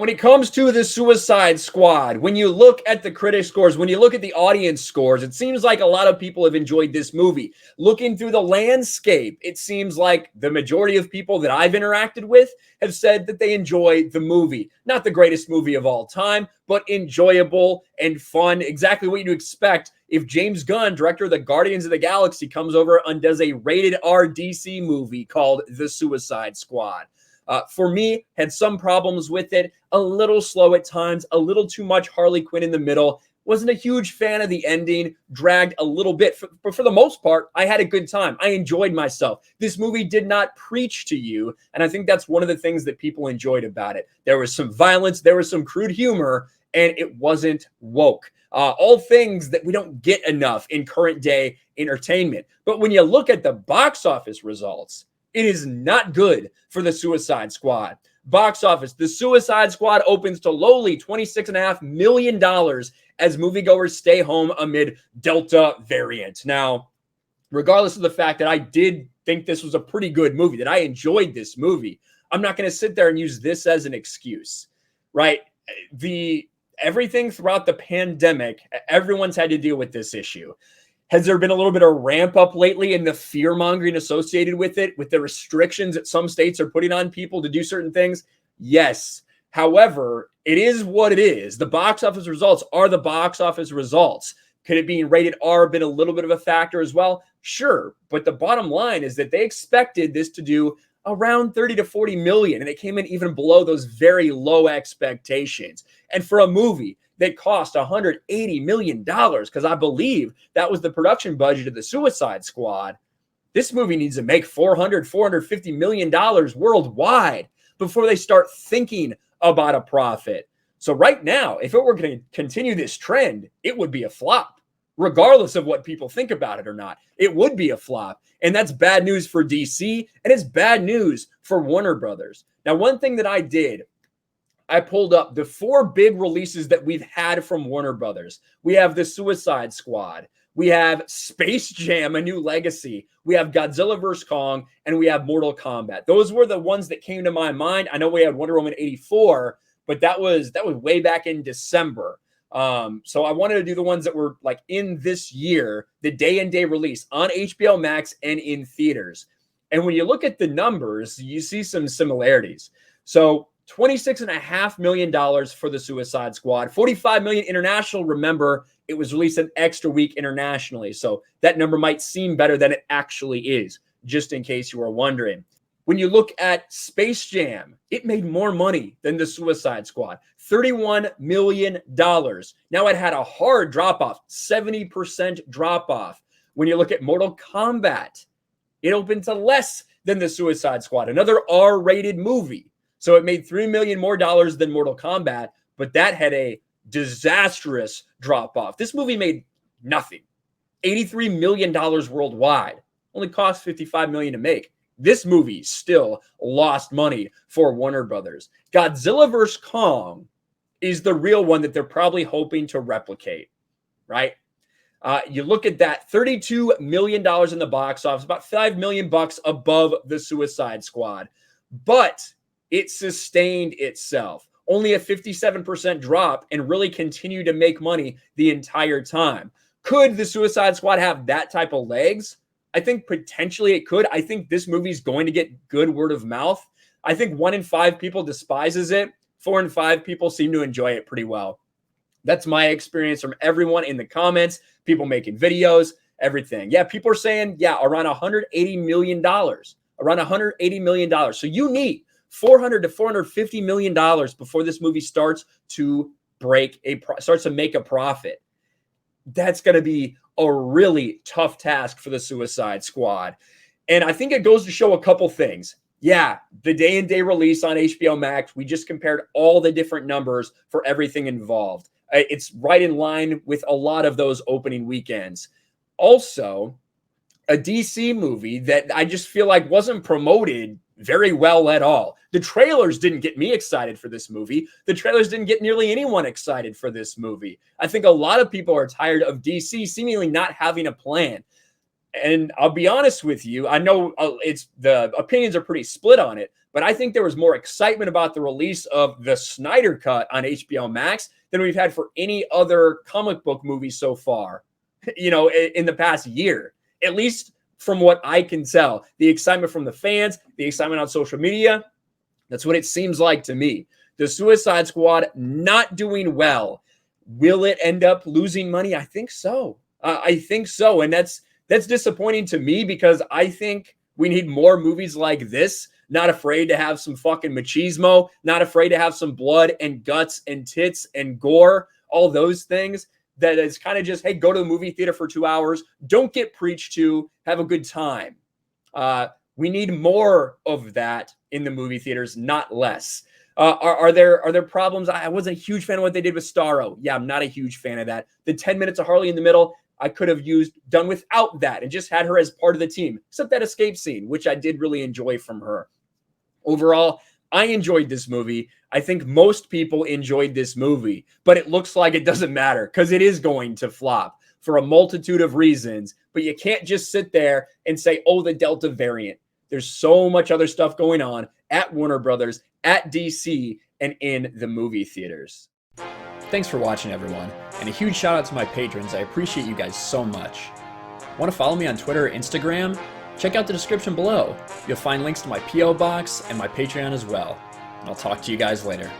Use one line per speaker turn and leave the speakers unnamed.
when it comes to the Suicide Squad, when you look at the critic scores, when you look at the audience scores, it seems like a lot of people have enjoyed this movie. Looking through the landscape, it seems like the majority of people that I've interacted with have said that they enjoy the movie. Not the greatest movie of all time, but enjoyable and fun. Exactly what you'd expect if James Gunn, director of the Guardians of the Galaxy, comes over and does a rated R DC movie called The Suicide Squad. For me, had some problems with it, a little slow at times, a little too much Harley Quinn in the middle. Wasn't a huge fan of the ending, dragged a little bit, but for the most part, I had a good time. I enjoyed myself. This movie did not preach to you, and I think that's one of the things that people enjoyed about it. There was some violence, there was some crude humor, and it wasn't woke. All things that we don't get enough in current day entertainment. But when you look at the box office results, it is not good for the Suicide Squad. Box office, the Suicide Squad opens to lowly $26.5 million as moviegoers stay home amid Delta variant. Now, regardless of the fact that I did think this was a pretty good movie, that I enjoyed this movie, I'm not going to sit there and use this as an excuse, right? Everything throughout the pandemic, everyone's had to deal with this issue. Has there been a little bit of ramp up lately in the fear mongering associated with it, with the restrictions that some states are putting on people to do certain things? Yes. However, it is what it is. The box office results are the box office results. Could it being rated R been a little bit of a factor as well? Sure. But the bottom line is that they expected this to do around 30 to 40 million, and it came in even below those very low expectations. And for a movie that cost $180 million, because I believe that was the production budget of the Suicide Squad, this movie needs to make $450 million worldwide before they start thinking about a profit. So right now, if it were going to continue this trend, it would be a flop. Regardless of what people think about it or not, it would be a flop. And that's bad news for DC, and it's bad news for Warner Brothers. Now, one thing that I did, I pulled up the 4 big releases that we've had from Warner Brothers. We have The Suicide Squad. We have Space Jam: A New Legacy. We have Godzilla vs. Kong, and we have Mortal Kombat. Those were the ones that came to my mind. I know we had Wonder Woman 84, but that was way back in December. So I wanted to do the ones that were like in this year, the day and day release on HBO Max and in theaters. And when you look at the numbers, you see some similarities. So $26.5 million for the Suicide Squad, $45 million international. Remember, it was released an extra week internationally. So that number might seem better than it actually is, just in case you are wondering. When you look at Space Jam, it made more money than the Suicide Squad, $31 million. Now it had a hard drop-off, 70% drop-off. When you look at Mortal Kombat, it opened to less than the Suicide Squad, another R-rated movie. So it made $3 million more than Mortal Kombat, but that had a disastrous drop-off. This movie made nothing. $83 million worldwide. Only cost $55 million to make. This movie still lost money for Warner Brothers. Godzilla vs. Kong is the real one that they're probably hoping to replicate, right? You look at that, $32 million in the box office, about $5 million above the Suicide Squad. But it sustained itself. Only a 57% drop and really continued to make money the entire time. Could the Suicide Squad have that type of legs? I think potentially it could. I think this movie is going to get good word of mouth. I think 1 in 5 people despises it. 4 in 5 people seem to enjoy it pretty well. That's my experience from everyone in the comments, people making videos, everything. Yeah, people are saying, yeah, around $180 million. Around $180 million. So you need $400 to $450 million before this movie starts to make a profit. That's going to be a really tough task for the Suicide Squad. And I think it goes to show a couple things. Yeah, the day and day release on HBO Max, we just compared all the different numbers for everything involved. It's right in line with a lot of those opening weekends. Also, a DC movie that I just feel like wasn't promoted very well at all. The trailers didn't get me excited for this movie. The trailers didn't get nearly anyone excited for this movie. I think a lot of people are tired of DC seemingly not having a plan. And I'll be honest with you, I know the opinions are pretty split on it, but I think there was more excitement about the release of the Snyder Cut on HBO Max than we've had for any other comic book movie so far, in the past year, at least from what I can tell. The excitement from the fans, the excitement on social media, that's what it seems like to me. The Suicide Squad not doing well. Will it end up losing money? I think so. And that's disappointing to me, because I think we need more movies like this, not afraid to have some fucking machismo, not afraid to have some blood and guts and tits and gore, all those things. That is kind of just, hey, go to the movie theater for 2 hours, don't get preached to, have a good time. We need more of that in the movie theaters, not less. Are there problems? I wasn't a huge fan of what they did with Starro. Yeah, I'm not a huge fan of that. The 10 minutes of Harley in the middle, I could have done without that and just had her as part of the team, except that escape scene, which I did really enjoy from her. Overall, I enjoyed this movie. I think most people enjoyed this movie, but it looks like it doesn't matter because it is going to flop for a multitude of reasons. But you can't just sit there and say, oh, the Delta variant. There's so much other stuff going on at Warner Brothers, at DC, and in the movie theaters. Thanks for watching, everyone, and a huge shout out to my patrons. I appreciate you guys so much. Want to follow me on Twitter or Instagram? Check out the description below. You'll find links to my P.O. box and my Patreon as well. And I'll talk to you guys later.